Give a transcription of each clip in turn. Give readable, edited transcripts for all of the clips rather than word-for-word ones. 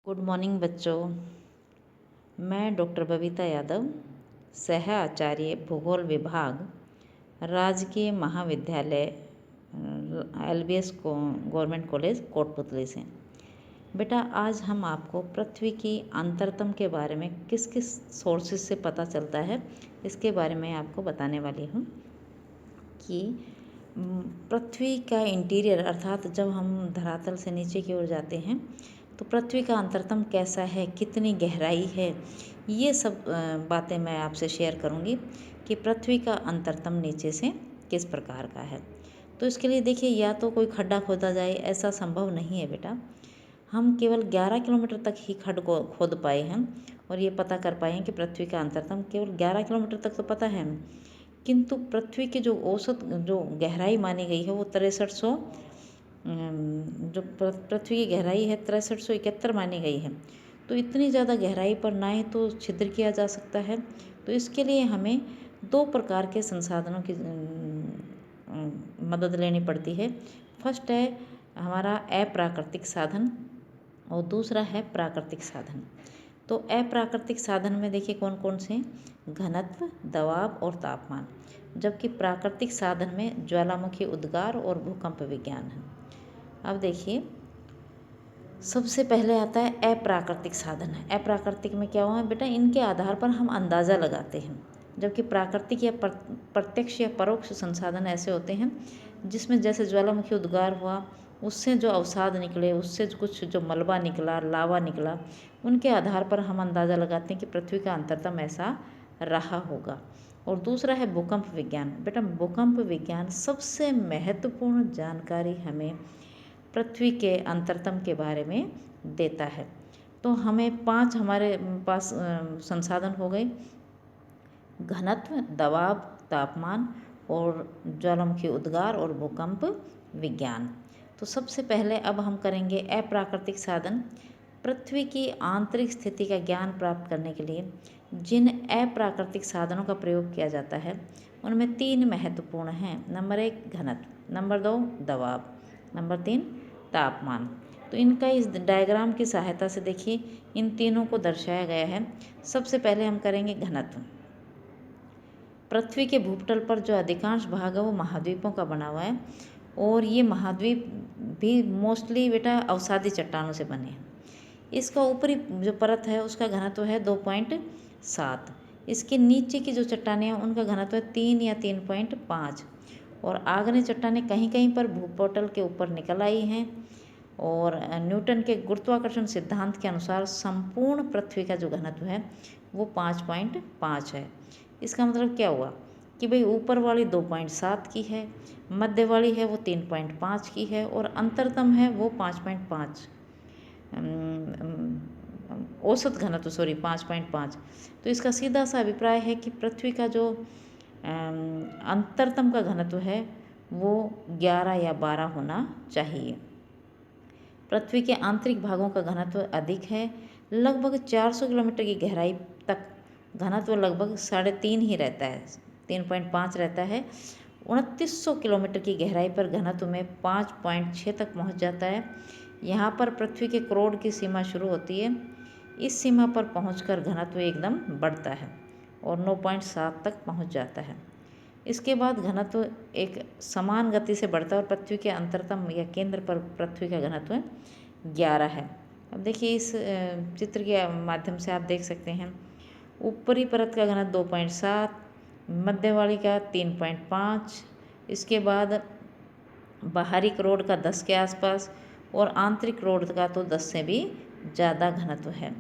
Good morning बच्चों। मैं doctor Babita Yadav, सह आचार्य भूगोल विभाग, राजकीय महाविद्यालय LBS गवर्नमेंट कॉलेज कोटपुतली से। बेटा, आज हम आपको पृथ्वी की अंतरतम के बारे में किस किस सोर्सेज से पता चलता है इसके बारे में आपको बताने वाली हूँ कि पृथ्वी का इंटीरियर अर्थात जब हम धरातल से नीचे की ओर जाते हैं तो पृथ्वी का अंतरतम कैसा है, कितनी गहराई है, ये सब बातें मैं आपसे शेयर करूँगी कि पृथ्वी का अंतरतम नीचे से किस प्रकार का है। तो इसके लिए देखिए, या तो कोई खड्डा खोदा जाए, ऐसा संभव नहीं है बेटा। हम केवल 11 किलोमीटर तक ही खड्ड को खोद पाए हैं और ये पता कर पाए हैं कि पृथ्वी का अंतरतम केवल 11 किलोमीटर तक तो पता है, किंतु पृथ्वी की जो औसत जो गहराई मानी गई है वो 6300 जो पृथ्वी की गहराई है 6371 मानी गई है। तो इतनी ज़्यादा गहराई पर ना ही तो छिद्र किया जा सकता है। तो इसके लिए हमें दो प्रकार के संसाधनों की मदद लेनी पड़ती है। फर्स्ट है हमारा अप्राकृतिक साधन और दूसरा है प्राकृतिक साधन। तो अप्राकृतिक साधन में देखिए कौन कौन से, घनत्व, दबाव और तापमान, जबकि प्राकृतिक साधन में ज्वालामुखी उद्गार और भूकंप विज्ञान है। अब देखिए, सबसे पहले आता है अप्राकृतिक साधन। अप्राकृतिक में क्या हुआ है बेटा, इनके आधार पर हम अंदाज़ा लगाते हैं, जबकि प्राकृतिक या प्रत्यक्ष या परोक्ष संसाधन ऐसे होते हैं जिसमें जैसे ज्वालामुखी उद्गार हुआ, उससे जो अवसाद निकले, उससे कुछ जो मलबा निकला, लावा निकला, उनके आधार पर हम अंदाज़ा लगाते हैं कि पृथ्वी का अंतरतम ऐसा रहा होगा। और दूसरा है भूकंप विज्ञान। बेटा, भूकंप विज्ञान सबसे महत्वपूर्ण जानकारी हमें पृथ्वी के अंतरतम के बारे में देता है। तो हमें 5 हमारे पास संसाधन हो गए: घनत्व, दबाव, तापमान और ज्वालामुखी उद्गार और भूकंप विज्ञान। तो सबसे पहले अब हम करेंगे अप्राकृतिक साधन। पृथ्वी की आंतरिक स्थिति का ज्ञान प्राप्त करने के लिए जिन अप्राकृतिक साधनों का प्रयोग किया जाता है उनमें 3 महत्वपूर्ण हैं। नंबर 1 घनत्व, नंबर 2 दबाव, नंबर 3 तापमान। तो इनका इस डायग्राम की सहायता से देखिए इन तीनों को दर्शाया गया है। सबसे पहले हम करेंगे घनत्व। पृथ्वी के भूपटल पर जो अधिकांश भाग है वो महाद्वीपों का बना हुआ है और ये महाद्वीप भी मोस्टली बेटा अवसादी चट्टानों से बने हैं। इसका ऊपरी जो परत है उसका घनत्व है 2.7। इसके नीचे की जो चट्टानें हैं उनका घनत्व है 3 या 3.5 और आग्नेय चट्टानें कहीं कहीं पर भूपटल के ऊपर निकल आई हैं। और न्यूटन के गुरुत्वाकर्षण सिद्धांत के अनुसार संपूर्ण पृथ्वी का जो घनत्व है वो 5.5 है। इसका मतलब क्या हुआ कि भाई ऊपर वाली 2.7 की है, मध्य वाली है वो 3.5 की है और अंतरतम है वो 5.5 औसत घनत्व 5.5। तो इसका सीधा सा अभिप्राय है कि पृथ्वी का जो अंतरतम का घनत्व है वो 11 या 12 होना चाहिए। पृथ्वी के आंतरिक भागों का घनत्व अधिक है, लगभग 400 किलोमीटर की गहराई तक घनत्व लगभग 3.5 ही रहता है, 3.5 रहता है। 2900 किलोमीटर की गहराई पर घनत्व में 5.6 तक पहुंच जाता है। यहाँ पर पृथ्वी के क्रोड की सीमा शुरू होती है। इस सीमा पर पहुंचकर घनत्व एकदम बढ़ता है और 9.7 तक पहुंच जाता है। इसके बाद घनत्व एक समान गति से बढ़ता है और पृथ्वी के अंतरतम या केंद्र पर पृथ्वी का घनत्व 11 है। अब देखिए इस चित्र के माध्यम से आप देख सकते हैं, ऊपरी परत का घनत्व 2.7, मध्य वाली का 3.5, इसके बाद बाहरी क्रोड का 10 के आसपास और आंतरिक क्रोड का तो 10 से भी ज़्यादा घनत्व है।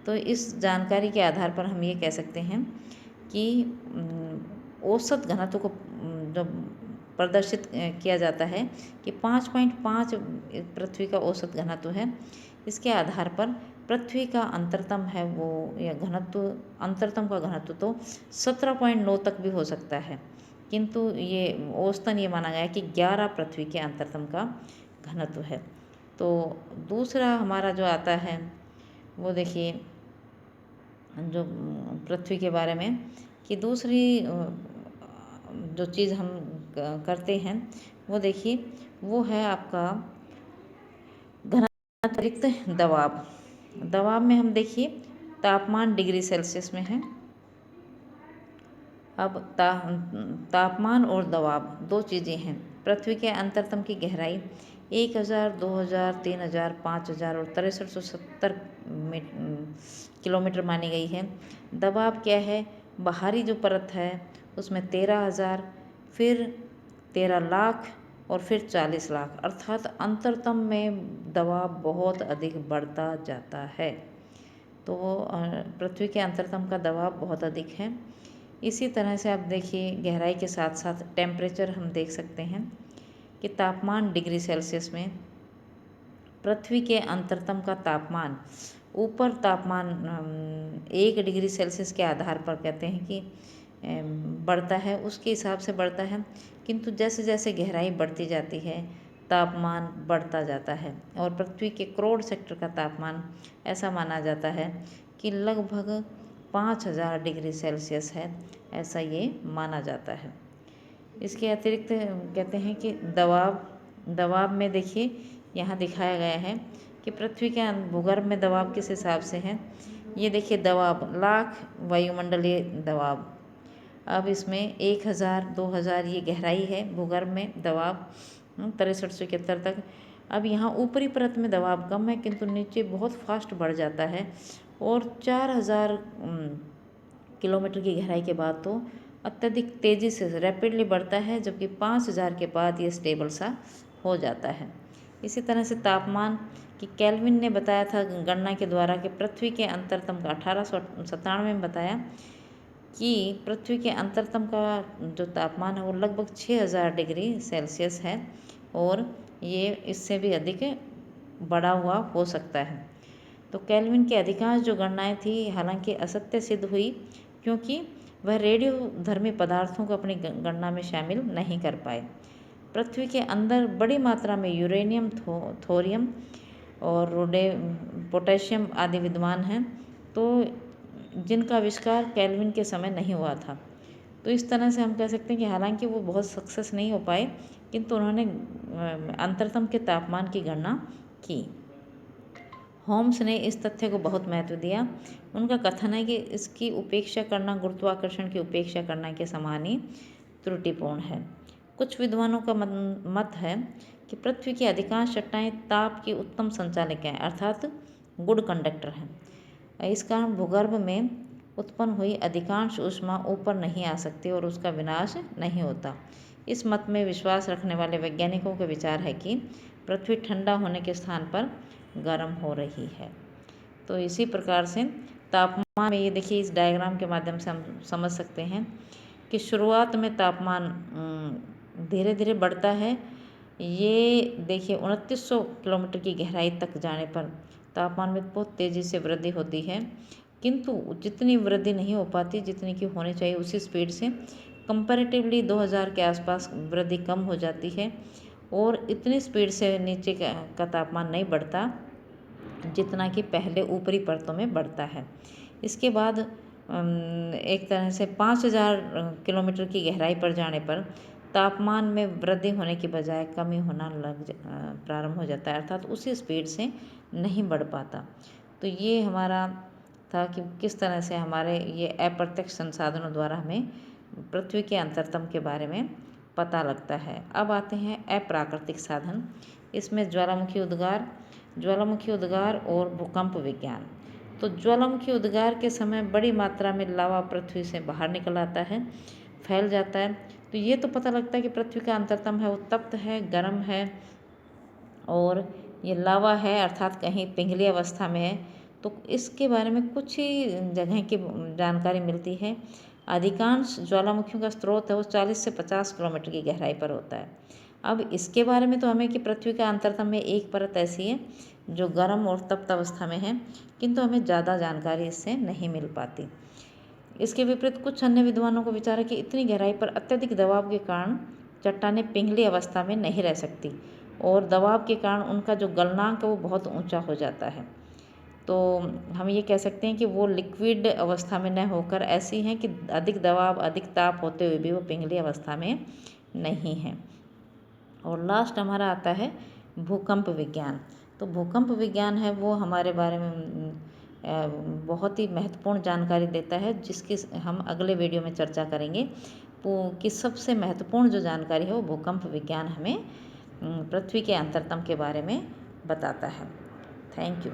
तो इस जानकारी के आधार पर हम ये कह सकते हैं कि औसत घनत्व को जो प्रदर्शित किया जाता है कि 5.5 पृथ्वी का औसत घनत्व है। इसके आधार पर पृथ्वी का अंतरतम है वो या घनत्व, अंतरतम का घनत्व तो 17.9 तक भी हो सकता है, किंतु ये औसतन ये माना गया है कि 11 पृथ्वी के अंतरतम का घनत्व है। तो दूसरा हमारा जो आता है वो देखिए जो पृथ्वी के बारे में कि दूसरी जो चीज़ हम करते हैं वो देखिए वो है आपका घनत्व अतिरिक्त दबाव। दबाव में हम देखिए तापमान डिग्री सेल्सियस में है। अब तापमान और दबाव दो चीज़ें हैं। पृथ्वी के अंतरतम की गहराई 1000, 2000, 3000, 5000 और 6370 किलोमीटर मानी गई है। दबाव क्या है? बाहरी जो परत है उसमें 13,000, फिर 13 लाख और फिर 40 लाख, अर्थात अंतरतम में दबाव बहुत अधिक बढ़ता जाता है। तो पृथ्वी के अंतरतम का दबाव बहुत अधिक है। इसी तरह से आप देखिए गहराई के साथ साथ टेम्परेचर हम देख सकते हैं कि तापमान डिग्री सेल्सियस में पृथ्वी के अंतरतम का तापमान ऊपर तापमान 1 डिग्री सेल्सियस के आधार पर कहते हैं कि बढ़ता है, उसके हिसाब से बढ़ता है। किंतु जैसे जैसे गहराई बढ़ती जाती है तापमान बढ़ता जाता है और पृथ्वी के क्रोड सेक्टर का तापमान ऐसा माना जाता है कि लगभग 5000 डिग्री सेल्सियस है, ऐसा ये माना जाता है। इसके अतिरिक्त कहते हैं कि दबाव में देखिए यहाँ दिखाया गया है कि पृथ्वी के भूगर्भ में दबाव किस हिसाब से है। ये देखिए दबाव लाख वायुमंडलीय दबाव। अब इसमें 1000, 2000 ये गहराई है भूगर्भ में दबाव 6371 तक। अब यहाँ ऊपरी परत में दबाव कम है किंतु नीचे बहुत फास्ट बढ़ जाता है और 4000 किलोमीटर की गहराई के बाद तो अत्यधिक तेज़ी से रैपिडली बढ़ता है, जबकि 5000 के बाद ये स्टेबल सा हो जाता है। इसी तरह से तापमान कि केल्विन ने बताया था गणना के द्वारा कि पृथ्वी के अंतरतम का 1897 में बताया कि पृथ्वी के अंतरतम का जो तापमान है वो लगभग 6000 डिग्री सेल्सियस है और ये इससे भी अधिक बढ़ा हुआ हो सकता है। तो केल्विन की अधिकांश जो गणनाएं थी हालांकि असत्य सिद्ध हुई, क्योंकि वह रेडियोधर्मी पदार्थों को अपनी गणना में शामिल नहीं कर पाए। पृथ्वी के अंदर बड़ी मात्रा में यूरेनियम, थोरियम और पोटेशियम आदि विद्यमान हैं, तो जिनका आविष्कार केल्विन के समय नहीं हुआ था। तो इस तरह से हम कह सकते हैं कि हालांकि वो बहुत सक्सेस नहीं हो पाए, किंतु उन्होंने अंतरतम के तापमान की गणना की। होम्स ने इस तथ्य को बहुत महत्व दिया। उनका कथन है कि इसकी उपेक्षा करना गुरुत्वाकर्षण की उपेक्षा करना के समान ही त्रुटिपूर्ण है। कुछ विद्वानों का मत है कि पृथ्वी की अधिकांश चट्टानें ताप की उत्तम संचालिका हैं, अर्थात गुड कंडक्टर हैं। इस कारण भूगर्भ में उत्पन्न हुई अधिकांश ऊष्मा ऊपर नहीं आ सकती और उसका विनाश नहीं होता। इस मत में विश्वास रखने वाले वैज्ञानिकों का विचार है कि पृथ्वी ठंडा होने के स्थान पर गर्म हो रही है। तो इसी प्रकार से तापमान में ये देखिए इस डायग्राम के माध्यम से हम समझ सकते हैं कि शुरुआत में तापमान धीरे धीरे बढ़ता है। ये देखिए 2900 किलोमीटर की गहराई तक जाने पर तापमान में बहुत तेज़ी से वृद्धि होती है, किंतु जितनी वृद्धि नहीं हो पाती जितनी की होनी चाहिए उसी स्पीड से। कंपैरेटिवली 2000 के आसपास वृद्धि कम हो जाती है और इतनी स्पीड से नीचे का तापमान नहीं बढ़ता जितना कि पहले ऊपरी परतों में बढ़ता है। इसके बाद एक तरह से 5000 किलोमीटर की गहराई पर जाने पर तापमान में वृद्धि होने की बजाय कमी होना प्रारंभ हो जाता है, अर्थात उसी स्पीड से नहीं बढ़ पाता। तो ये हमारा था कि किस तरह से हमारे ये अप्रत्यक्ष संसाधनों द्वारा हमें पृथ्वी के अंतरतम के बारे में पता लगता है। अब आते हैं अप्राकृतिक साधन। इसमें ज्वालामुखी उद्गार और भूकंप विज्ञान। तो ज्वालामुखी उद्गार के समय बड़ी मात्रा में लावा पृथ्वी से बाहर निकल आता है, फैल जाता है। तो ये तो पता लगता है कि पृथ्वी का अंतरतम है वो तप्त है, गर्म है और ये लावा है, अर्थात कहीं पिघली अवस्था में है। तो इसके बारे में कुछ ही जगह की जानकारी मिलती है। अधिकांश ज्वालामुखियों का स्रोत है वो 40 से 50 किलोमीटर की गहराई पर होता है। अब इसके बारे में तो हमें कि पृथ्वी का अंतरतम में एक परत ऐसी है जो गर्म और तप्त अवस्था में है, किंतु हमें ज़्यादा जानकारी इससे नहीं मिल पाती। इसके विपरीत कुछ अन्य विद्वानों को विचार है कि इतनी गहराई पर अत्यधिक दबाव के कारण चट्टानें पिघली अवस्था में नहीं रह सकती और दबाव के कारण उनका जो गलनांक है वो बहुत ऊंचा हो जाता है। तो हम ये कह सकते हैं कि वो लिक्विड अवस्था में न होकर ऐसी हैं कि अधिक दबाव, अधिक ताप होते हुए भी वो पिघली अवस्था में नहीं हैं। और लास्ट हमारा आता है भूकंप विज्ञान। तो भूकंप विज्ञान है वो हमारे बारे में बहुत ही महत्वपूर्ण जानकारी देता है, जिसकी हम अगले वीडियो में चर्चा करेंगे। कि सबसे महत्वपूर्ण जो जानकारी है वो भूकंप विज्ञान हमें पृथ्वी के अंतरतम के बारे में बताता है। Thank you.